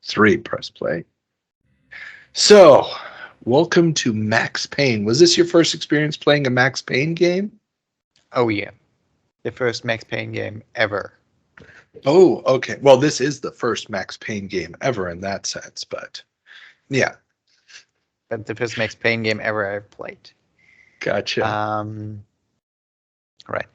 3, press play. So, welcome to Max Payne. Was this your first experience playing a Max Payne game? Oh yeah, the first Max Payne game ever. Oh, okay. Well, this is the first Max Payne game ever in that sense, but yeah. But the first Max Payne game ever I played. Gotcha. Right.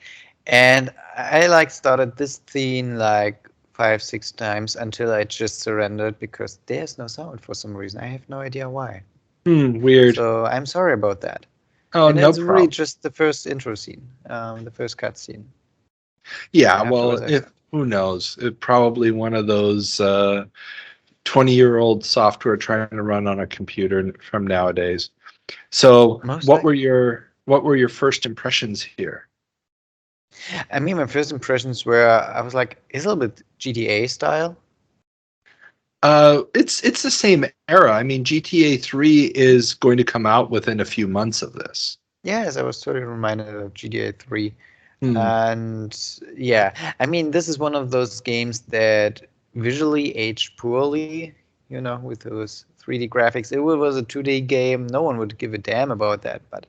And I started this scene like 5-6 times until I just surrendered because there's no sound for some reason. I have no idea why. Weird. So I'm sorry about that. Oh, And no it's really problem. just the first intro scene, the first cutscene. Yeah, well, Afterwards, who knows? It probably one of those 20-year-old software trying to run on a computer from nowadays. So, Most what were likely. your first impressions here? I mean, my first impressions were I was like, it's a little bit GTA style. It's the same era. I mean, GTA 3 is going to come out within a few months of this. Yes, I was totally reminded of GTA 3. Hmm. And yeah, I mean, this is one of those games that visually aged poorly, with those 3D graphics. It was a 2D game. No one would give a damn about that. But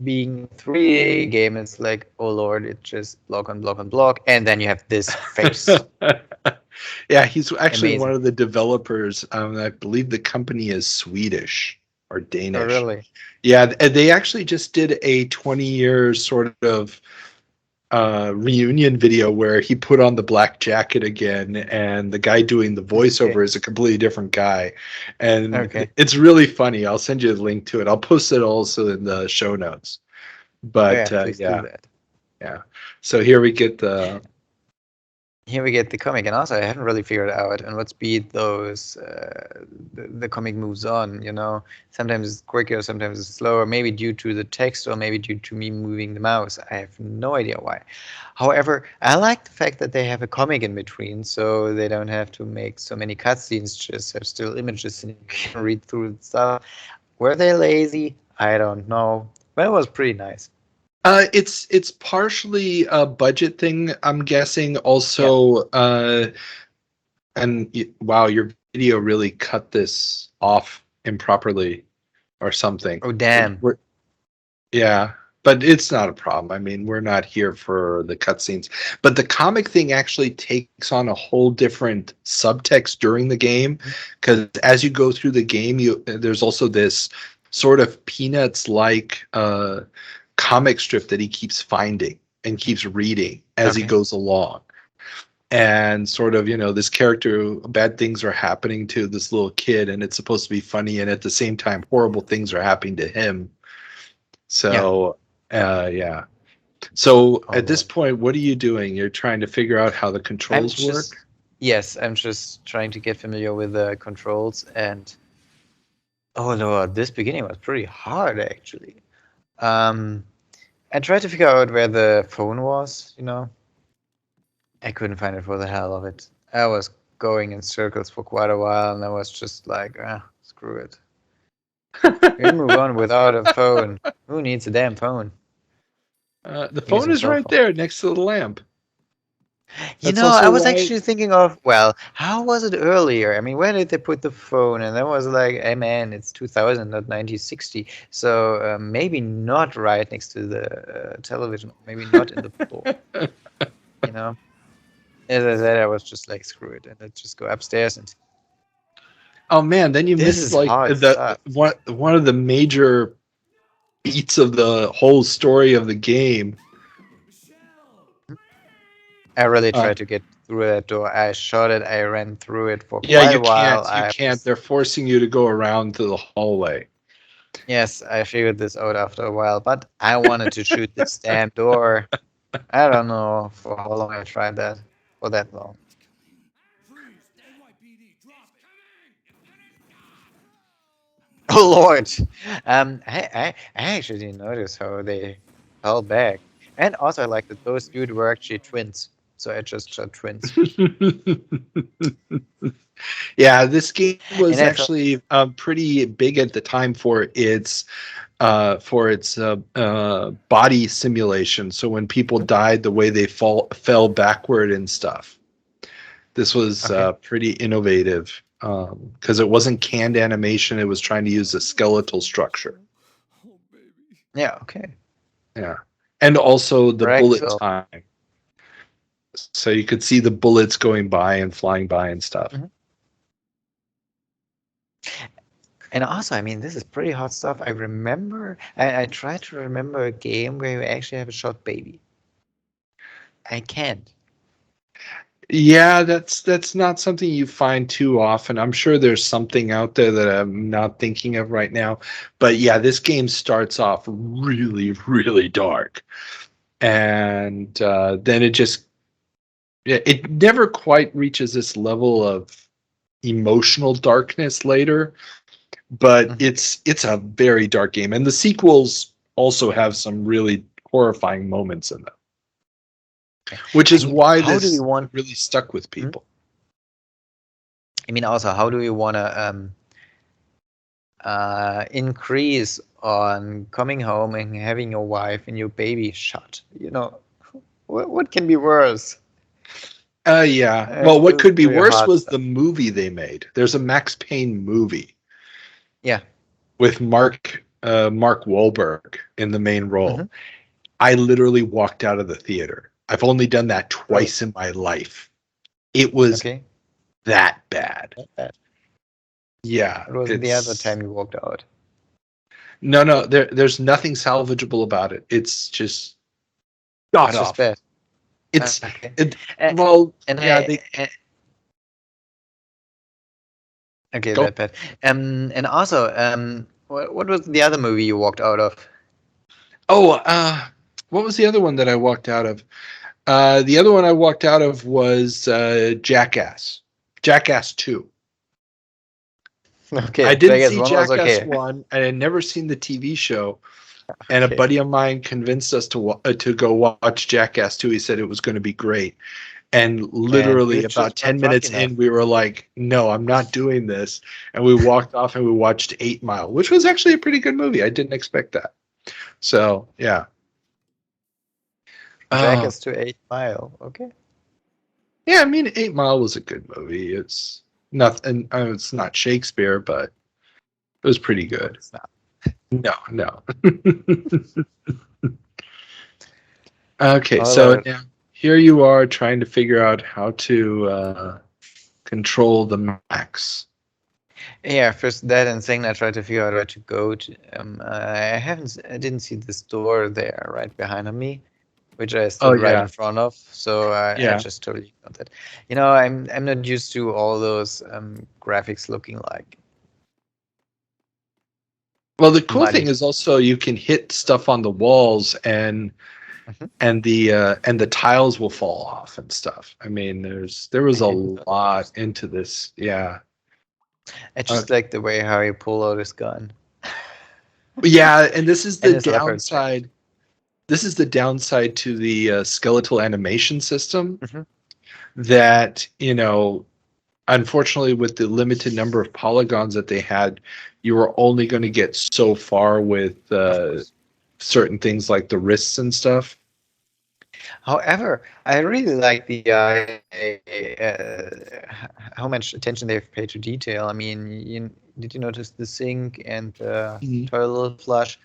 being a 3D game, it's like, oh Lord, it just block on block on block. And then you have this face. Yeah, he's actually one Amazing. of the developers. I believe the company is Swedish or Oh, Danish. really? Yeah, they actually just did a 20-year sort of reunion video where he put on the black jacket again, and the guy doing the Okay. voiceover is a completely different guy, and Okay. it's really funny. I'll send you a link to it. I'll post it also in the show notes. Oh, But yeah, please do yeah, that. yeah. So here we get the. Here we get the comic, and also I haven't really figured out at what speed those the comic moves on. Sometimes it's quicker, sometimes it's slower. Maybe due to the text, or maybe due to me moving the mouse. I have no idea why. However, I like the fact that they have a comic in between, so they don't have to make so many cutscenes. Just have still images, and you can read through the stuff. Were they lazy? I don't know, but it was pretty nice. It's partially a budget thing, I'm guessing. Yeah. Also, wow, your video really cut this off improperly or something. Oh damn. Yeah, but it's not a problem. I mean, we're not here for the cutscenes. But the comic thing actually takes on a whole different subtext during the game, because as you go through the game, there's also this sort of Peanuts-like comic strip that he keeps finding and keeps reading as he Okay. goes along. And sort of, this character, bad things are happening to this little kid, and it's supposed to be funny, and at the same time, horrible things are happening to him. Yeah. So, yeah. So Oh at this Lord. point, what are you doing? You're trying to figure out how the I'm controls just work? Yes, I'm just trying to get familiar with the controls, and oh Lord, this beginning was pretty hard actually. Um, I tried to figure out where the phone was. I couldn't find it for the hell of it. I was going in circles for quite a while, and I was just like, screw it. We move on without a phone. Who needs a damn phone? The phone Using a is cell right phone. there next to the lamp. That's I also was why. actually thinking of, well, how was it earlier? I mean, where did they put the phone? And that was like, hey man, it's 2000, not 1960. So maybe not right next to the television, maybe not in the floor. You know, as I said, I was just like, screw it, and let's just go upstairs. And Oh man, then you this missed is like hard the stuff. one of the major beats of the whole story of the game. I really Uh, tried to get through that door. I shot it. I ran through it for yeah, quite a you while. can't. You can't. They're forcing you to go around to the hallway. Yes, I figured this out after a while, but I wanted to shoot this damn door. I don't know for how long I tried that. For that long. Oh Lord. I actually didn't notice how they fell back. And also I like that those dudes were actually twins. So I just shot twins. Yeah, this game And was I thought, actually pretty big at the time for its body simulation. So when people died, the way they fell backward and stuff. This was okay. pretty innovative because it wasn't canned animation. It was trying to use a skeletal structure. Yeah. Okay. Yeah. And also the bullet Rexel. time. So you could see the bullets going by and flying by and stuff. Mhm. And also, I mean, this is pretty hot stuff. I remember, I tried to remember a game where you actually have a shot baby. I can't. Yeah, that's not something you find too often. I'm sure there's something out there that I'm not thinking of right now. But yeah, this game starts off really, really dark. And then it never quite reaches this level of emotional darkness later, but Mhm. it's a very dark game. And the sequels also have some really horrifying moments in them, which I is mean, why how do this you want? really stuck with Hmm? people. I mean, also, how do you want to increase on coming home and having your wife and your baby shot? You know, what can be worse? Yeah. Well, what This is could be very worse hard was stuff. the movie they made. There's a Max Payne movie Yeah. with Mark Wahlberg in the main Hmm. role. I literally walked out of the theater. I've only done that Oh, twice in my life. It was okay. that bad. Not bad. Yeah, It wasn't the other it's time you walked out. no. There's nothing salvageable about it. It's just god It's just awful. bad. It's Okay. it. Uh, Well, and yeah. I, They okay, go. that bad. And also, what was the other movie you walked out of? Oh, what was the other one that I walked out of? The other one I walked out of was Jackass. Jackass 2. I Okay, didn't Jackass see 1 was Jackass okay. 1, and I'd never seen the TV show. And a Okay. buddy of mine convinced us to go watch Jackass 2. He said it was going to be great. And And you literally about just 10 weren't drunk minutes enough. in, we were like, no, I'm not doing this. And we walked off and we watched 8 Mile, which was actually a pretty good movie. I didn't expect that. So, yeah. Oh, Jackass to 8 Mile. Okay. yeah, I mean, 8 Mile was a good movie. It's nothing, it's not Shakespeare, but it was pretty No, good. it's not. No, no. Okay, All so right. now here you are trying to figure out how to control the max. Yeah, first that, and second, I tried to figure out where to go to. I didn't see this door there right behind me, which I Oh stood right yeah, in front of. So I yeah. just totally ignored that. You know, I'm not used to all those graphics looking like Well, the cool thing muddy. is also you can hit stuff on the walls Mhm. and the tiles will fall off and stuff. I mean, there was I a didn't know that lot was. into this. Yeah. I Uh, just like the way how you pull out his gun yeah, and this is and the his leopard print. downside. This is the downside to the skeletal animation system Mhm. that, unfortunately, with the limited number of polygons that they had, you were only going to get so far with Of course. certain things like the wrists and stuff. However, I really like the how much attention they've paid to detail. I mean, did you notice the sink and the Mhm. toilet flush?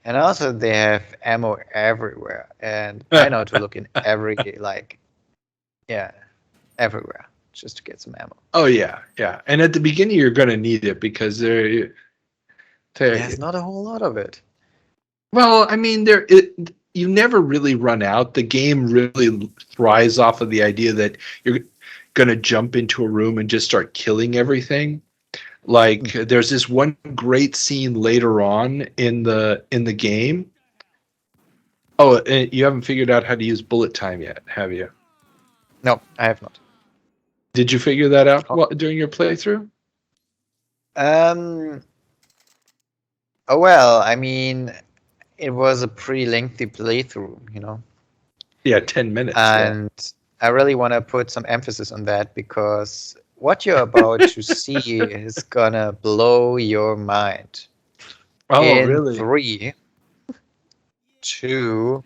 And also they have ammo everywhere. And I know to look in every yeah, everywhere just to get some ammo. Oh yeah, yeah. And at the beginning, you're going to need it because There's they're not a whole lot of it. well, I mean, you never really run out. The game really thrives off of the idea that you're going to jump into a room and just start killing everything. Like Mm. there's this one great scene later on in the game. Oh, and you haven't figured out how to use bullet time yet, have you? No, I have not. Did you figure that out Oh, during your playthrough? um, oh well, I mean, it was a pretty lengthy playthrough, you know. Yeah, 10 minutes. Yeah. And I really want to put some emphasis on that because what you're about to see is gonna blow your mind. Oh, In really? 3, 2,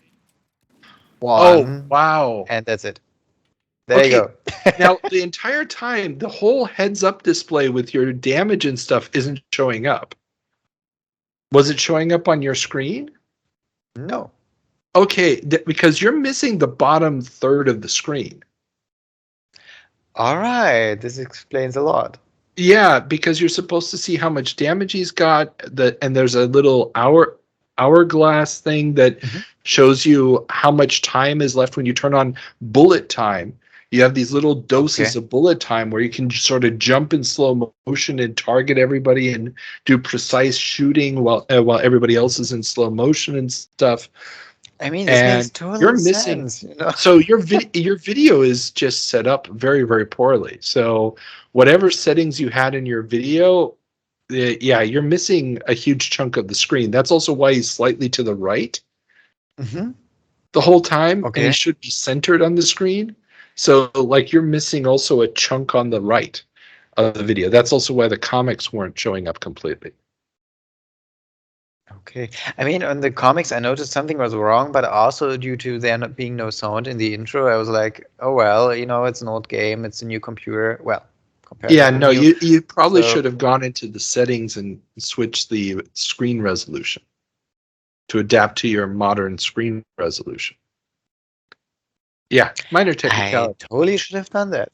Oh, 1, wow. and that's it. There you go. Now, the entire time, the whole heads-up display with your damage and stuff isn't showing up. Was it showing up on your screen? No. Okay, because you're missing the bottom third of the screen. All right, this explains a lot. Yeah, because you're supposed to see how much damage he's got, and there's a little hourglass thing that shows you how much time is left when you turn on bullet time. You have these little doses of bullet time where you can sort of jump in slow motion and target everybody and do precise shooting while everybody else is in slow motion and stuff. I mean, this makes total sense. You know? So your video is just set up very, very poorly. So whatever settings you had in your video, yeah, you're missing a huge chunk of the screen. That's also why he's slightly to the right the whole time, and he should be centered on the screen. So like you're missing also a chunk on the right of the video. That's also why the comics weren't showing up completely. Okay. I mean, on the comics, I noticed something was wrong, but also due to there not being no sound in the intro, I was like, oh, well, you know, it's an old game. It's a new computer. Well, yeah, no, you probably should have gone into the settings and switched the screen resolution to adapt to your modern screen resolution. Yeah, minor technicality. I totally should have done that.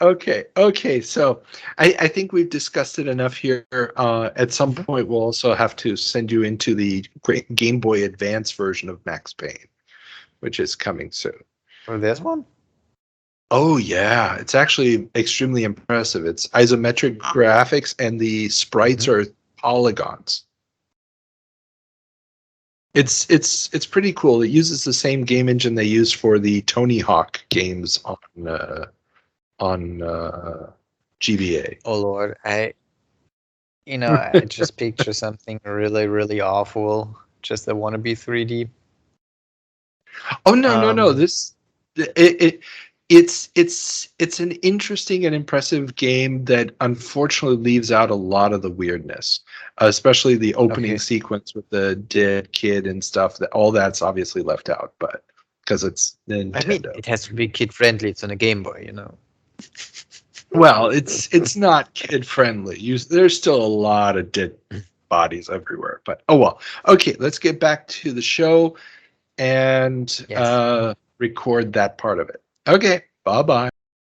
Okay. So I think we've discussed it enough here. At some point, we'll also have to send you into the great Game Boy Advance version of Max Payne, which is coming soon. For this one? Oh, yeah. It's actually extremely impressive. It's isometric graphics, and the sprites are polygons. It's pretty cool. It uses the same game engine they use for the Tony Hawk games on GBA. Oh Lord, I just picture something really, really awful. Just I want to be 3D. Oh no! It's an interesting and impressive game that unfortunately leaves out a lot of the weirdness, especially the opening sequence with the dead kid and stuff. That all that's obviously left out, but because it's Nintendo. I mean, it has to be kid friendly. It's on a Game Boy, you know. Well, it's not kid friendly. There's still a lot of dead bodies everywhere, but oh well. Okay, let's get back to the show and record that part of it. Okay, bye-bye.